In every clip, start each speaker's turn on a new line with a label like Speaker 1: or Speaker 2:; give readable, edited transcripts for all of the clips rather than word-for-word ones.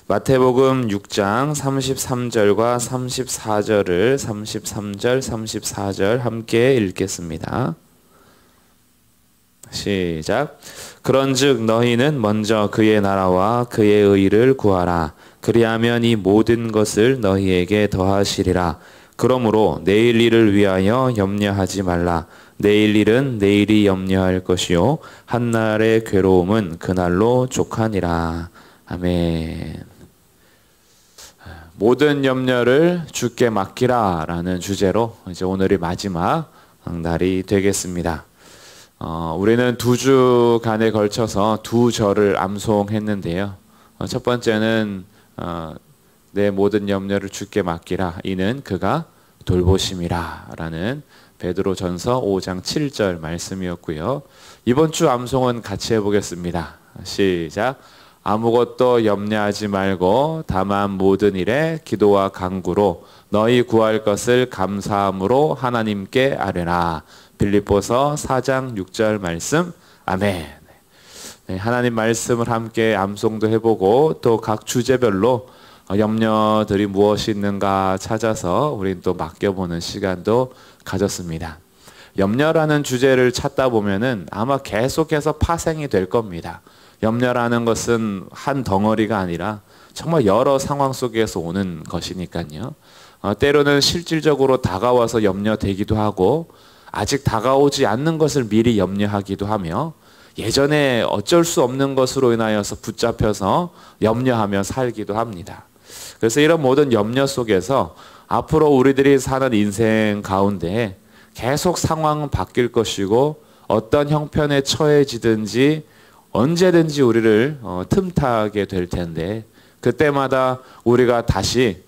Speaker 1: 마태복음 6장 33절과 34절을 33절, 34절 함께 읽겠습니다. 시작. 그런즉 너희는 먼저 그의 나라와 그의 의를 구하라. 그리하면 이 모든 것을 너희에게 더하시리라. 그러므로 내일 일을 위하여 염려하지 말라. 내일 일은 내일이 염려할 것이요 한날의 괴로움은 그날로 족하니라. 아멘. 모든 염려를 주께 맡기라 라는 주제로 이제 오늘이 마지막 날이 되겠습니다. 우리는 2주간에 걸쳐서 2절을 암송했는데요. 첫 번째는 내 모든 염려를 주께 맡기라. 이는 그가 돌보심이라 라는 베드로전서 5장 7절 말씀이었고요. 이번 주 암송은 같이 해보겠습니다. 시작. 아무것도 염려하지 말고 다만 모든 일에 기도와 간구로 너희 구할 것을 감사함으로 하나님께 아뢰라. 빌립보서 4장 6절 말씀. 아멘. 네, 하나님 말씀을 함께 암송도 해보고 또 각 주제별로 염려들이 무엇이 있는가 찾아서 우린 또 맡겨보는 시간도 가졌습니다. 염려라는 주제를 찾다 보면은 아마 계속해서 파생이 될 겁니다. 염려라는 것은 한 덩어리가 아니라 정말 여러 상황 속에서 오는 것이니까요. 때로는 실질적으로 다가와서 염려되기도 하고 아직 다가오지 않는 것을 미리 염려하기도 하며 예전에 어쩔 수 없는 것으로 인하여서 붙잡혀서 염려하며 살기도 합니다. 그래서 이런 모든 염려 속에서 앞으로 우리들이 사는 인생 가운데 계속 상황은 바뀔 것이고 어떤 형편에 처해지든지 언제든지 우리를 틈타게 될 텐데 그때마다 우리가 다시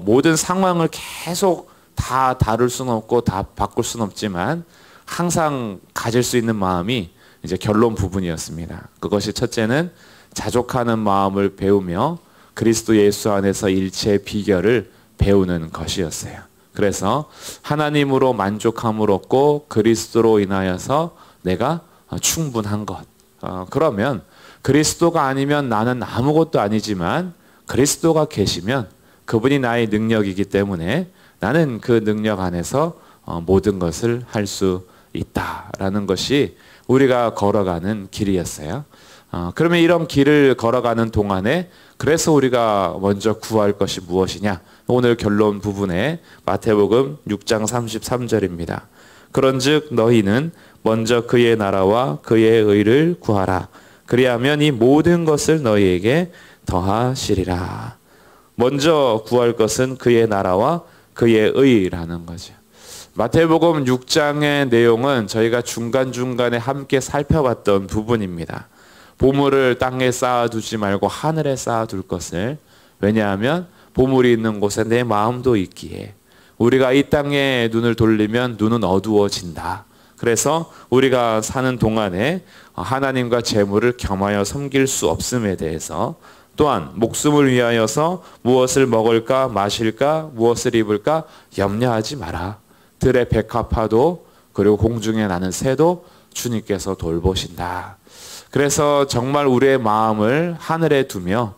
Speaker 1: 모든 상황을 계속 다 다룰 수는 없고 다 바꿀 수는 없지만 항상 가질 수 있는 마음이 이제 결론 부분이었습니다. 그것이 첫째는 자족하는 마음을 배우며 그리스도 예수 안에서 일체의 비결을 배우는 것이었어요. 그래서 하나님으로 만족함을 얻고 그리스도로 인하여서 내가 충분한 것. 그러면 그리스도가 아니면 나는 아무것도 아니지만 그리스도가 계시면 그분이 나의 능력이기 때문에 나는 그 능력 안에서 모든 것을 할 수 있다라는 것이 우리가 걸어가는 길이었어요. 그러면 이런 길을 걸어가는 동안에 그래서 우리가 먼저 구할 것이 무엇이냐? 오늘 결론 부분에 마태복음 6장 33절입니다. 그런즉 너희는 먼저 그의 나라와 그의 의를 구하라. 그리하면 이 모든 것을 너희에게 더하시리라. 먼저 구할 것은 그의 나라와 그의 의라는 거죠. 마태복음 6장의 내용은 저희가 중간중간에 함께 살펴봤던 부분입니다. 보물을 땅에 쌓아두지 말고 하늘에 쌓아둘 것을. 왜냐하면 보물이 있는 곳에 내 마음도 있기에 우리가 이 땅에 눈을 돌리면 눈은 어두워진다. 그래서 우리가 사는 동안에 하나님과 재물을 겸하여 섬길 수 없음에 대해서 또한 목숨을 위하여서 무엇을 먹을까 마실까 무엇을 입을까 염려하지 마라. 들의 백합화도 그리고 공중에 나는 새도 주님께서 돌보신다. 그래서 정말 우리의 마음을 하늘에 두며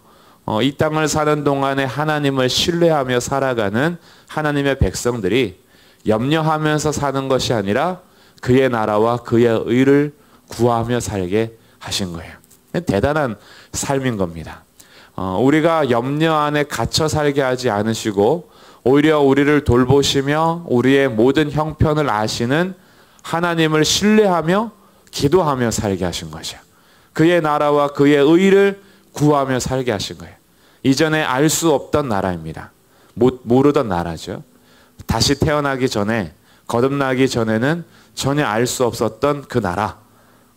Speaker 1: 이 땅을 사는 동안에 하나님을 신뢰하며 살아가는 하나님의 백성들이 염려하면서 사는 것이 아니라 그의 나라와 그의 의를 구하며 살게 하신 거예요. 대단한 삶인 겁니다. 우리가 염려 안에 갇혀 살게 하지 않으시고 오히려 우리를 돌보시며 우리의 모든 형편을 아시는 하나님을 신뢰하며 기도하며 살게 하신 것이요. 그의 나라와 그의 의를 구하며 살게 하신 거예요. 이전에 알 수 없던 나라입니다. 모르던 나라죠. 다시 태어나기 전에 거듭나기 전에는 전혀 알 수 없었던 그 나라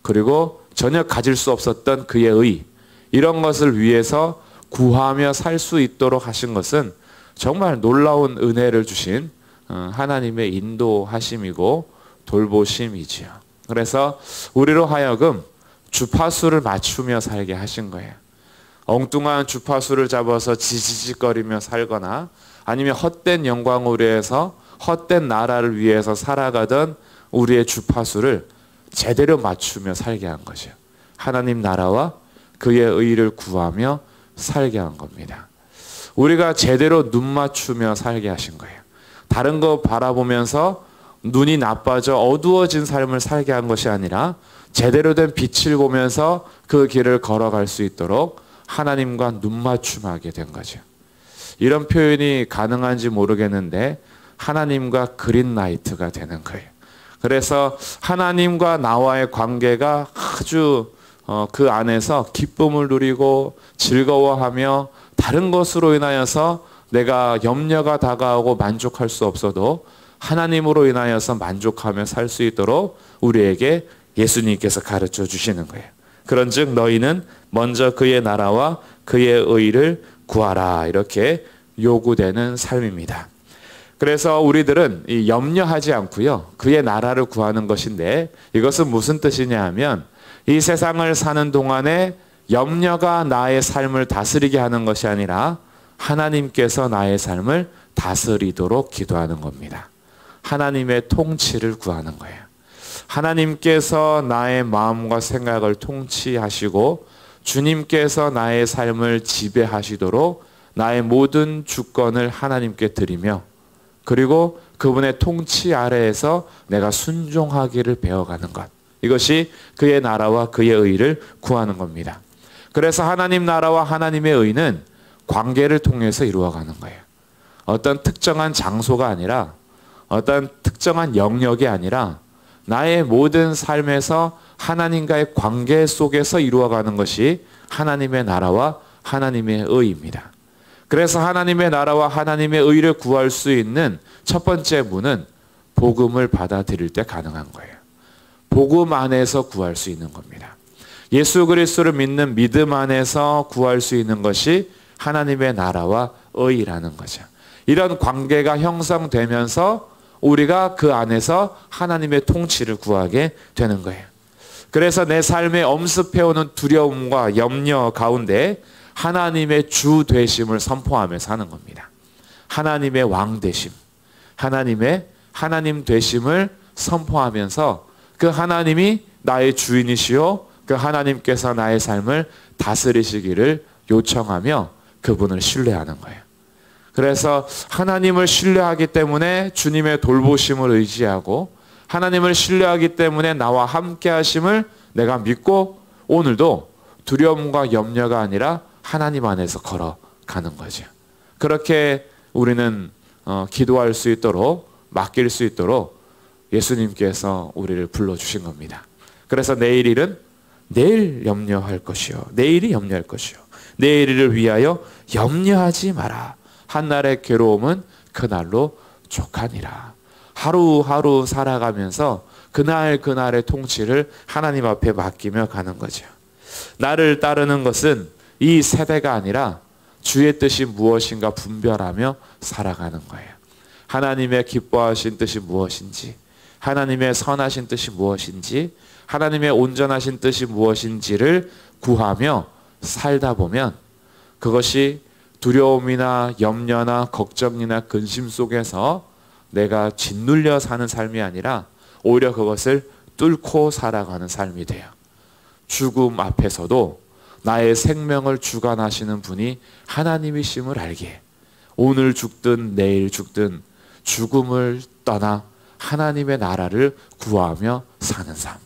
Speaker 1: 그리고 전혀 가질 수 없었던 그의 의 이런 것을 위해서 구하며 살 수 있도록 하신 것은 정말 놀라운 은혜를 주신 하나님의 인도하심이고 돌보심이지요. 그래서 우리로 하여금 주파수를 맞추며 살게 하신 거예요. 엉뚱한 주파수를 잡아서 지지직거리며 살거나 아니면 헛된 영광을 위해서 헛된 나라를 위해서 살아가던 우리의 주파수를 제대로 맞추며 살게 한 것이요. 하나님 나라와 그의 의를 구하며 살게 한 겁니다. 우리가 제대로 눈 맞추며 살게 하신 거예요. 다른 거 바라보면서 눈이 나빠져 어두워진 삶을 살게 한 것이 아니라 제대로 된 빛을 보면서 그 길을 걸어갈 수 있도록 하나님과 눈 맞춤하게 된 거죠. 이런 표현이 가능한지 모르겠는데 하나님과 그린라이트가 되는 거예요. 그래서 하나님과 나와의 관계가 아주 그 안에서 기쁨을 누리고 즐거워하며 다른 것으로 인하여서 내가 염려가 다가오고 만족할 수 없어도 하나님으로 인하여서 만족하며 살 수 있도록 우리에게 예수님께서 가르쳐 주시는 거예요. 그런즉 너희는 먼저 그의 나라와 그의 의를 구하라, 이렇게 요구되는 삶입니다. 그래서 우리들은 염려하지 않고요, 그의 나라를 구하는 것인데, 이것은 무슨 뜻이냐 하면 이 세상을 사는 동안에 염려가 나의 삶을 다스리게 하는 것이 아니라 하나님께서 나의 삶을 다스리도록 기도하는 겁니다. 하나님의 통치를 구하는 거예요. 하나님께서 나의 마음과 생각을 통치하시고 주님께서 나의 삶을 지배하시도록 나의 모든 주권을 하나님께 드리며, 그리고 그분의 통치 아래에서 내가 순종하기를 배워가는 것, 이것이 그의 나라와 그의 의를 구하는 겁니다. 그래서 하나님 나라와 하나님의 의는 관계를 통해서 이루어가는 거예요. 어떤 특정한 장소가 아니라, 어떤 특정한 영역이 아니라 나의 모든 삶에서 하나님과의 관계 속에서 이루어가는 것이 하나님의 나라와 하나님의 의입니다. 그래서 하나님의 나라와 하나님의 의를 구할 수 있는 첫 번째 문은 복음을 받아들일 때 가능한 거예요. 복음 안에서 구할 수 있는 겁니다. 예수 그리스도를 믿는 믿음 안에서 구할 수 있는 것이 하나님의 나라와 의라는 거죠. 이런 관계가 형성되면서 우리가 그 안에서 하나님의 통치를 구하게 되는 거예요. 그래서 내 삶에 엄습해오는 두려움과 염려 가운데 하나님의 주 되심을 선포하며 사는 겁니다. 하나님의 왕 되심, 하나님 되심을 선포하면서 그 하나님이 나의 주인이시요 그 하나님께서 나의 삶을 다스리시기를 요청하며 그분을 신뢰하는 거예요. 그래서 하나님을 신뢰하기 때문에 주님의 돌보심을 의지하고, 하나님을 신뢰하기 때문에 나와 함께 하심을 내가 믿고 오늘도 두려움과 염려가 아니라 하나님 안에서 걸어가는 거죠. 그렇게 우리는 기도할 수 있도록, 맡길 수 있도록 예수님께서 우리를 불러주신 겁니다. 그래서 내일 일은 내일 염려할 것이요, 내일이 염려할 것이요, 내일을 위하여 염려하지 마라. 한날의 괴로움은 그날로 족하니라. 하루하루 살아가면서 그날의 통치를 하나님 앞에 맡기며 가는 거죠. 나를 따르는 것은 이 세대가 아니라 주의 뜻이 무엇인가 분별하며 살아가는 거예요. 하나님의 기뻐하신 뜻이 무엇인지, 하나님의 선하신 뜻이 무엇인지, 하나님의 온전하신 뜻이 무엇인지를 구하며 살다 보면 그것이 두려움이나 염려나 걱정이나 근심 속에서 내가 짓눌려 사는 삶이 아니라 오히려 그것을 뚫고 살아가는 삶이 돼요. 죽음 앞에서도 나의 생명을 주관하시는 분이 하나님이심을 알기에 오늘 죽든 내일 죽든 죽음을 떠나 하나님의 나라를 구하며 사는 삶.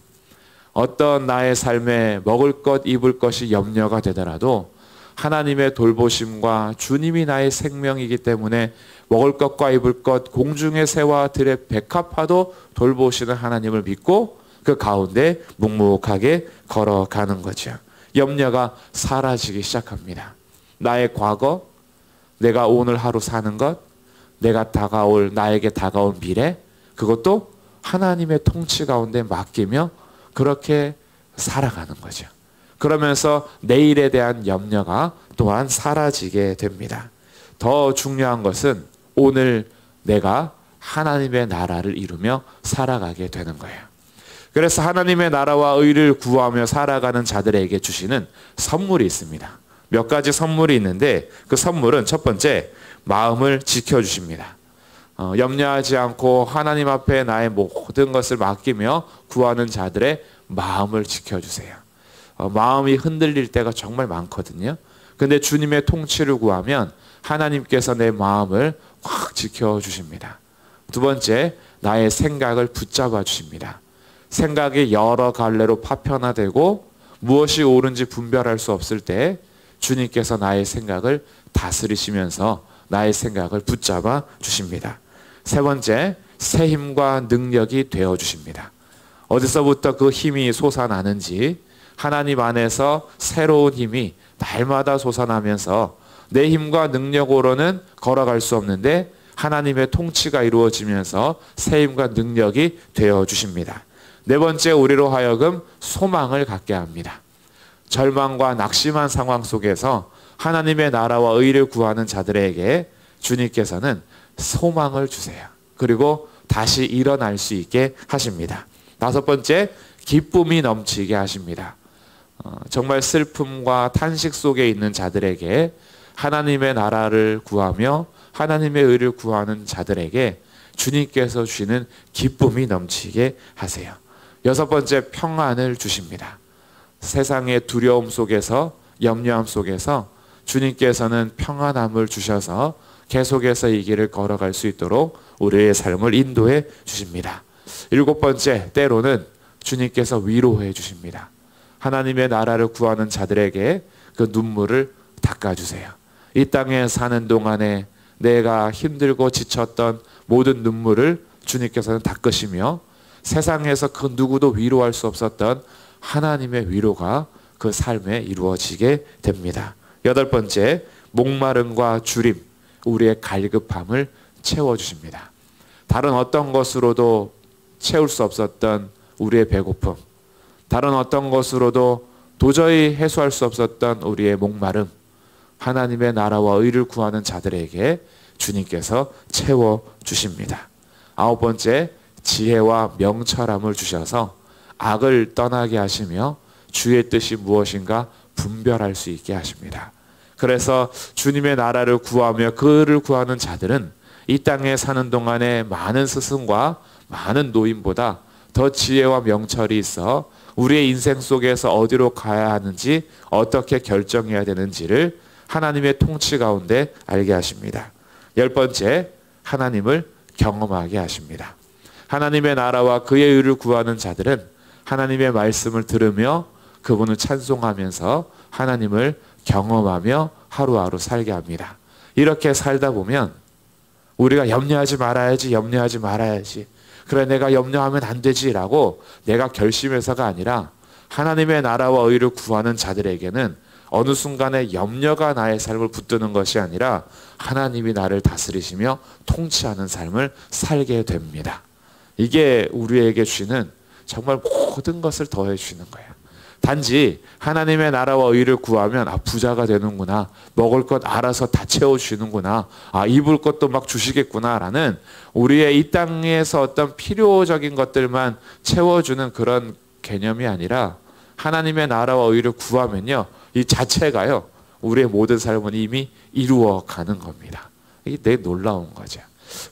Speaker 1: 어떤 나의 삶에 먹을 것 입을 것이 염려가 되더라도 하나님의 돌보심과 주님이 나의 생명이기 때문에 먹을 것과 입을 것, 공중의 새와 들의 백합화도 돌보시는 하나님을 믿고 그 가운데 묵묵하게 걸어가는 거죠. 염려가 사라지기 시작합니다. 나의 과거, 내가 오늘 하루 사는 것, 나에게 다가올 미래, 그것도 하나님의 통치 가운데 맡기며 그렇게 살아가는 거죠. 그러면서 내일에 대한 염려가 또한 사라지게 됩니다. 더 중요한 것은 오늘 내가 하나님의 나라를 이루며 살아가게 되는 거예요. 그래서 하나님의 나라와 의를 구하며 살아가는 자들에게 주시는 선물이 있습니다. 몇 가지 선물이 있는데 그 선물은 첫 번째, 마음을 지켜주십니다. 염려하지 않고 하나님 앞에 나의 모든 것을 맡기며 구하는 자들의 마음을 지켜주세요. 마음이 흔들릴 때가 정말 많거든요. 근데 주님의 통치를 구하면 하나님께서 내 마음을 확 지켜주십니다. 두 번째, 나의 생각을 붙잡아 주십니다. 생각이 여러 갈래로 파편화되고 무엇이 옳은지 분별할 수 없을 때 주님께서 나의 생각을 다스리시면서 나의 생각을 붙잡아 주십니다. 세 번째, 새 힘과 능력이 되어 주십니다. 어디서부터 그 힘이 솟아나는지 하나님 안에서 새로운 힘이 날마다 솟아나면서 내 힘과 능력으로는 걸어갈 수 없는데 하나님의 통치가 이루어지면서 새 힘과 능력이 되어 주십니다. 네 번째, 우리로 하여금 소망을 갖게 합니다. 절망과 낙심한 상황 속에서 하나님의 나라와 의를 구하는 자들에게 주님께서는 소망을 주세요. 그리고 다시 일어날 수 있게 하십니다. 다섯 번째, 기쁨이 넘치게 하십니다. 정말 슬픔과 탄식 속에 있는 자들에게 하나님의 나라를 구하며 하나님의 의를 구하는 자들에게 주님께서 주시는 기쁨이 넘치게 하세요. 여섯 번째, 평안을 주십니다. 세상의 두려움 속에서 염려함 속에서 주님께서는 평안함을 주셔서 계속해서 이 길을 걸어갈 수 있도록 우리의 삶을 인도해 주십니다. 일곱 번째, 때로는 주님께서 위로해 주십니다. 하나님의 나라를 구하는 자들에게 그 눈물을 닦아주세요. 이 땅에 사는 동안에 내가 힘들고 지쳤던 모든 눈물을 주님께서는 닦으시며 세상에서 그 누구도 위로할 수 없었던 하나님의 위로가 그 삶에 이루어지게 됩니다. 여덟 번째, 목마름과 주림, 우리의 갈급함을 채워주십니다. 다른 어떤 것으로도 채울 수 없었던 우리의 배고픔, 다른 어떤 것으로도 도저히 해소할 수 없었던 우리의 목마름, 하나님의 나라와 의를 구하는 자들에게 주님께서 채워주십니다. 아홉 번째, 지혜와 명철함을 주셔서 악을 떠나게 하시며 주의 뜻이 무엇인가 분별할 수 있게 하십니다. 그래서 주님의 나라를 구하며 그를 구하는 자들은 이 땅에 사는 동안에 많은 스승과 많은 노인보다 더 지혜와 명철이 있어 우리의 인생 속에서 어디로 가야 하는지 어떻게 결정해야 되는지를 하나님의 통치 가운데 알게 하십니다. 열 번째, 하나님을 경험하게 하십니다. 하나님의 나라와 그의 의를 구하는 자들은 하나님의 말씀을 들으며 그분을 찬송하면서 하나님을 경험하며 하루하루 살게 합니다. 이렇게 살다 보면 우리가 염려하지 말아야지. 그래, 내가 염려하면 안 되지라고 내가 결심해서가 아니라 하나님의 나라와 의를 구하는 자들에게는 어느 순간에 염려가 나의 삶을 붙드는 것이 아니라 하나님이 나를 다스리시며 통치하는 삶을 살게 됩니다. 이게 우리에게 주시는 정말 모든 것을 더해 주시는 거예요. 단지 하나님의 나라와 의를 구하면 부자가 되는구나, 먹을 것 알아서 다 채워주시는구나, 입을 것도 막 주시겠구나라는 우리의 이 땅에서 어떤 필요적인 것들만 채워주는 그런 개념이 아니라 하나님의 나라와 의를 구하면요, 이 자체가요 우리의 모든 삶은 이미 이루어가는 겁니다. 이게 되게 놀라운 거죠.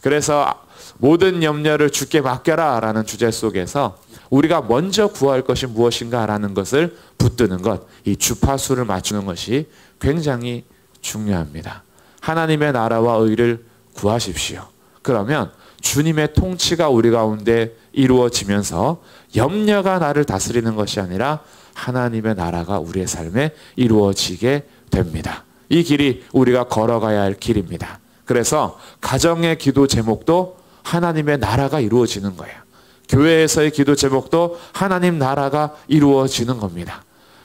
Speaker 1: 그래서 모든 염려를 주께 맡겨라 라는 주제 속에서 우리가 먼저 구할 것이 무엇인가 라는 것을 붙드는 것, 이 주파수를 맞추는 것이 굉장히 중요합니다. 하나님의 나라와 의를 구하십시오. 그러면 주님의 통치가 우리 가운데 이루어지면서 염려가 나를 다스리는 것이 아니라 하나님의 나라가 우리의 삶에 이루어지게 됩니다. 이 길이 우리가 걸어가야 할 길입니다. 그래서 가정의 기도 제목도 하나님의 나라가 이루어지는 거예요. 교회에서의 기도 제목도 하나님 나라가 이루어지는 겁니다.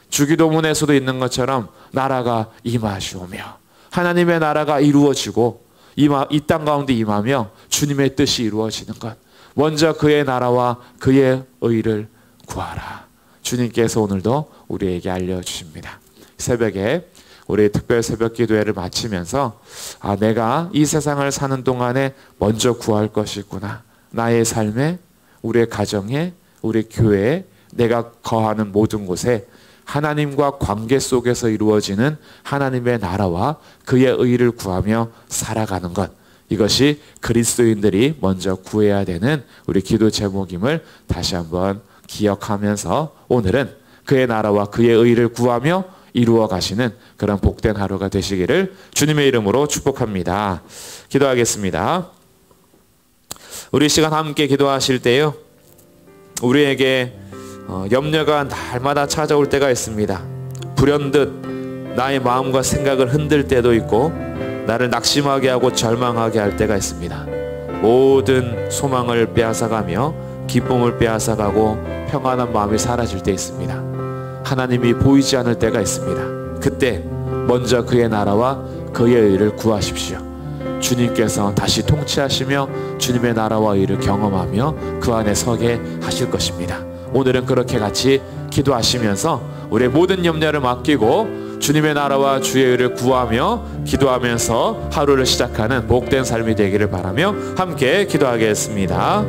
Speaker 1: 주기도문에서도 있는 것처럼 나라가 임하시오며 하나님의 나라가 이루어지고 이 땅 가운데 임하며 주님의 뜻이 이루어지는 것. 먼저 그의 나라와 그의 의를 구하라. 주님께서 오늘도 우리에게 알려주십니다. 새벽에 우리 특별 새벽 기도회를 마치면서 내가 이 세상을 사는 동안에 먼저 구할 것이 있구나. 나의 삶에, 우리의 가정에, 우리 교회에, 내가 거하는 모든 곳에 하나님과 관계 속에서 이루어지는 하나님의 나라와 그의 의를 구하며 살아가는 것. 이것이 그리스도인들이 먼저 구해야 되는 우리 기도 제목임을 다시 한번 기억하면서 오늘은 그의 나라와 그의 의를 구하며 이루어 가시는 그런 복된 하루가 되시기를 주님의 이름으로 축복합니다. 기도하겠습니다. 우리 시간 함께 기도하실 때요, 우리에게 염려가 날마다 찾아올 때가 있습니다. 불현듯 나의 마음과 생각을 흔들 때도 있고 나를 낙심하게 하고 절망하게 할 때가 있습니다. 모든 소망을 빼앗아가며 기쁨을 빼앗아가고 평안한 마음이 사라질 때 있습니다. 하나님이 보이지 않을 때가 있습니다. 그때 먼저 그의 나라와 그의 의를 구하십시오. 주님께서 다시 통치하시며 주님의 나라와 의를 경험하며 그 안에 서게 하실 것입니다. 오늘은 그렇게 같이 기도하시면서 우리의 모든 염려를 맡기고 주님의 나라와 주의 의를 구하며 기도하면서 하루를 시작하는 복된 삶이 되기를 바라며 함께 기도하겠습니다.